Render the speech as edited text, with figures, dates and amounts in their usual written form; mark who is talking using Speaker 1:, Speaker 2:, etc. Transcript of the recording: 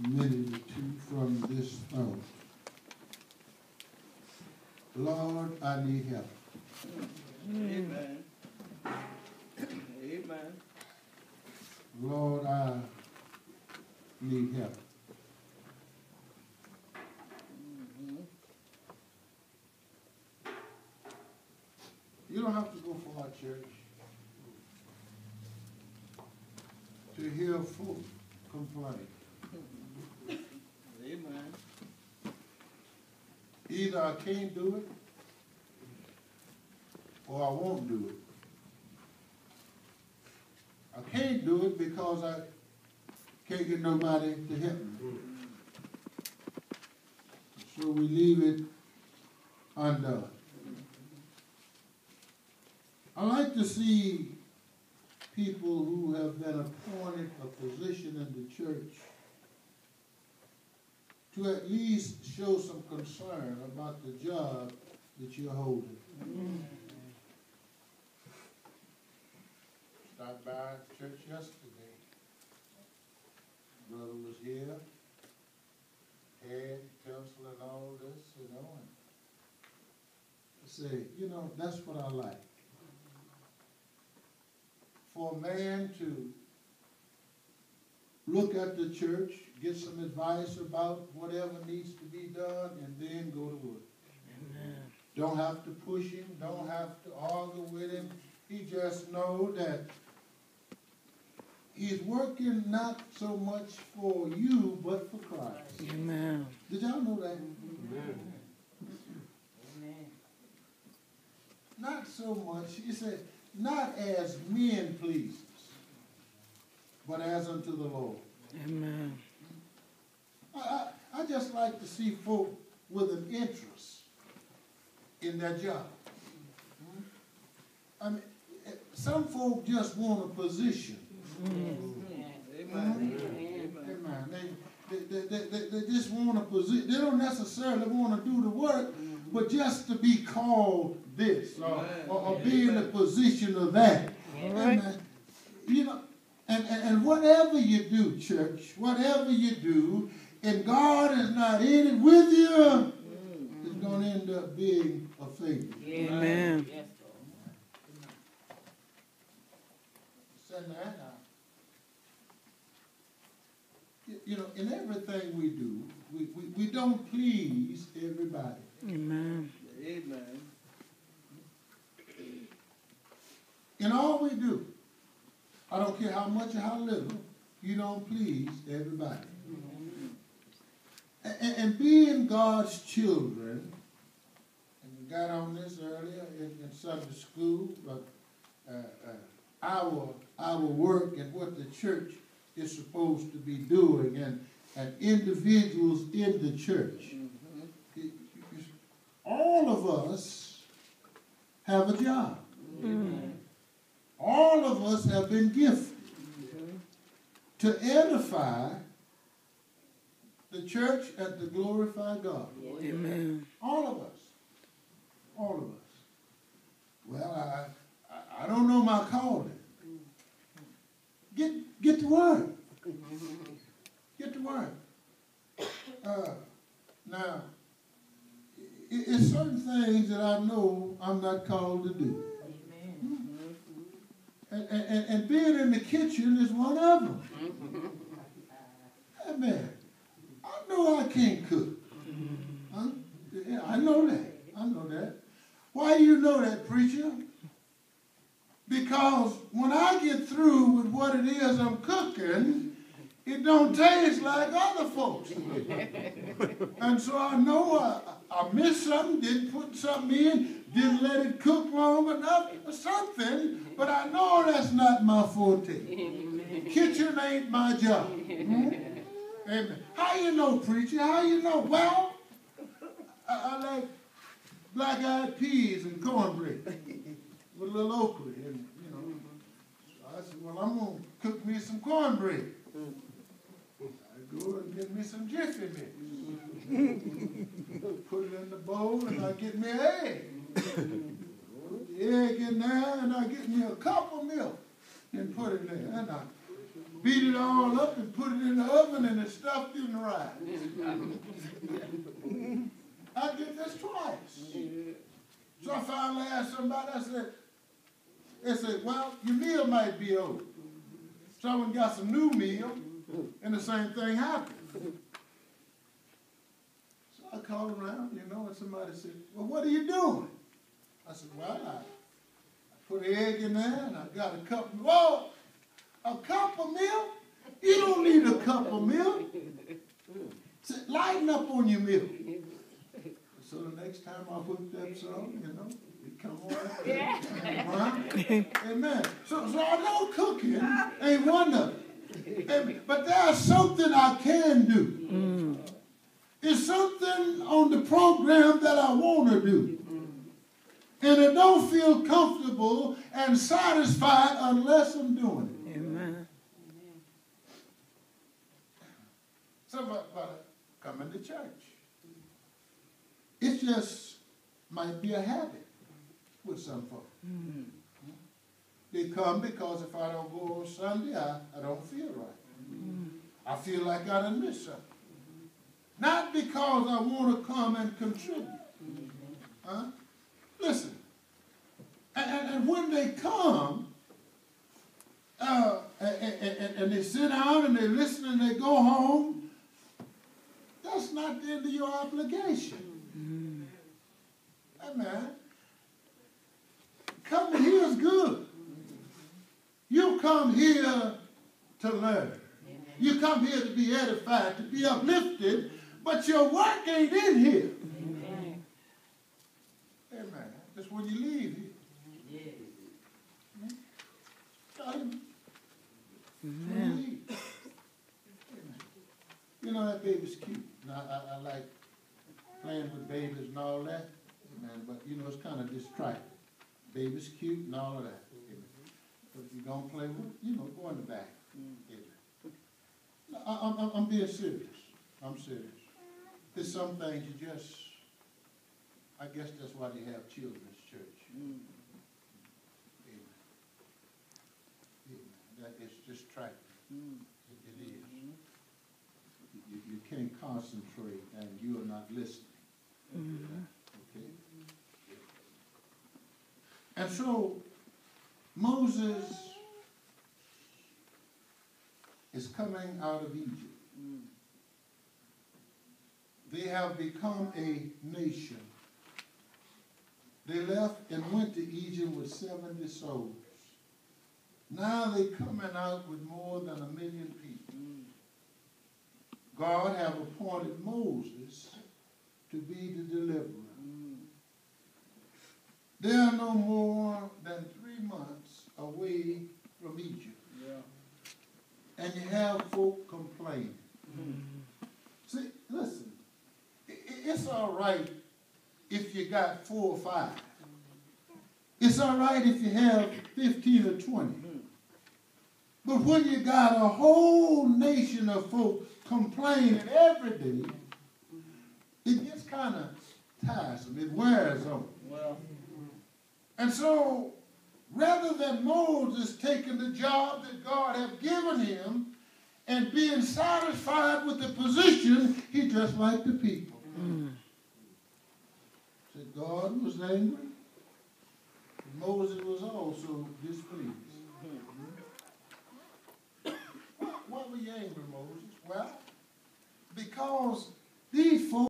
Speaker 1: minute or two from this thought. Lord, I need help.
Speaker 2: Amen. Amen.
Speaker 1: Lord, I need help. You don't have to go far, church, to hear folk complain.
Speaker 2: Amen.
Speaker 1: Either I can't do it, or I won't do it. I can't do it because I can't get nobody to help me. So we leave it undone. I like to see people who have been appointed a position in the church to at least show some concern about the job that you're holding. Stopped by church yesterday. Brother was here, had counsel and all this, and I say, that's what I like. For a man to look at the church, get some advice about whatever needs to be done, and then go to work. Amen. Don't have to push him, don't have to argue with him. He just knows that he's working not so much for you, but for Christ.
Speaker 3: Amen.
Speaker 1: Did y'all know that? Amen.
Speaker 2: Amen.
Speaker 1: Not so much, he said, not as men pleasers, but as unto the Lord.
Speaker 3: Amen.
Speaker 1: I just like to see folk with an interest in their job. I mean, some folk just want a position.
Speaker 2: Amen.
Speaker 1: Amen. They just want a position. They don't necessarily want to do the work, but just to be called this or be in a position of that. Amen. And whatever you do, church, whatever you do, and God is not in it with you, it's going to end up being a failure.
Speaker 3: Amen.
Speaker 1: Send that out. In everything we do, we don't please everybody.
Speaker 3: Amen.
Speaker 2: Amen.
Speaker 1: In all we do, I don't care how much or how little, you don't please everybody. And being God's children, and we got on this earlier in Sunday school, but our work and what the church is supposed to be doing, and individuals in the church. All of us have a job. All of us have been gifted to edify the church and to glorify God.
Speaker 3: Amen.
Speaker 1: All of us. All of us. Well, I don't know my calling. Get to work. Get to work. Now, it's certain things that I know I'm not called to do. And being in the kitchen is one of them. Amen. I know I can't cook. Huh? Yeah, I know that. I know that. Why do you know that, preacher? Because when I get through with what it is I'm cooking, it don't taste like other folks. And so I know I missed something, didn't put something in, didn't let it cook long enough or something, but I know that's not my forte. Kitchen ain't my job. Amen. How you know, preacher? How you know? Well, I like black-eyed peas and cornbread with a little okra. And, so I said, well, I'm going to cook me some cornbread. I go and get me some Jiffy Mix. Put it in the bowl, and I get me an egg. The egg in there, and I get me a cup of milk and put it there. And beat it all up and put it in the oven and the stuff didn't rise. I did this twice. So I finally asked somebody, they said, well, your meal might be over. So I went and got some new meal, and the same thing happened. So I called around, and somebody said, well, what are you doing? I said, well, I put an egg in there, and I got a cup of, whoa, a cup of milk? You don't need a cup of milk. Said, lighten up on your milk. So the next time I hooked up some, it come on. Yeah. Amen. So I know cooking ain't one of it. But there's something I can do. It's something on the program that I want to do. And I don't feel comfortable and satisfied unless I'm doing it.
Speaker 3: Amen.
Speaker 1: So but coming to church. It just might be a habit with some folks. They come because if I don't go on Sunday, I don't feel right. I feel like I done missed something. Not because I want to come and contribute. Listen, and when they come, and they sit down and they listen and they go home, that's not the end of your obligation. Amen. Coming here is good. You come here to learn. You come here to be edified, to be uplifted, but your work ain't in here. Amen. Just when you leave here. Amen. Amen. That baby's cute. Now, I like playing with babies and all that. Amen. But, it's kind of distracting. Baby's cute and all of that. Amen. But if you're going to play with it, go in the back. Amen. I'm being serious. I'm serious. There's some things you just, I guess that's why they have children's church. Amen. That is distracting. It is. You can't concentrate and you are not listening. Okay? And so Moses is coming out of Egypt. They have become a nation. They left and went to Egypt with 70 souls. Now they're coming out with more than 1 million people. God have appointed Moses to be the deliverer. They are no more than 3 months away from Egypt. And you have folk complaining. See, listen, it's all right if you got 4 or 5. It's all right if you have 15 or 20. But when you got a whole nation of folk complaining every day, it gets kind of tiresome. It wears on. And so, rather than Moses taking the job that God had given him and being satisfied with the position, he just like the people. So God was angry. Moses was also displeased. Why were you angry, Moses? Well, because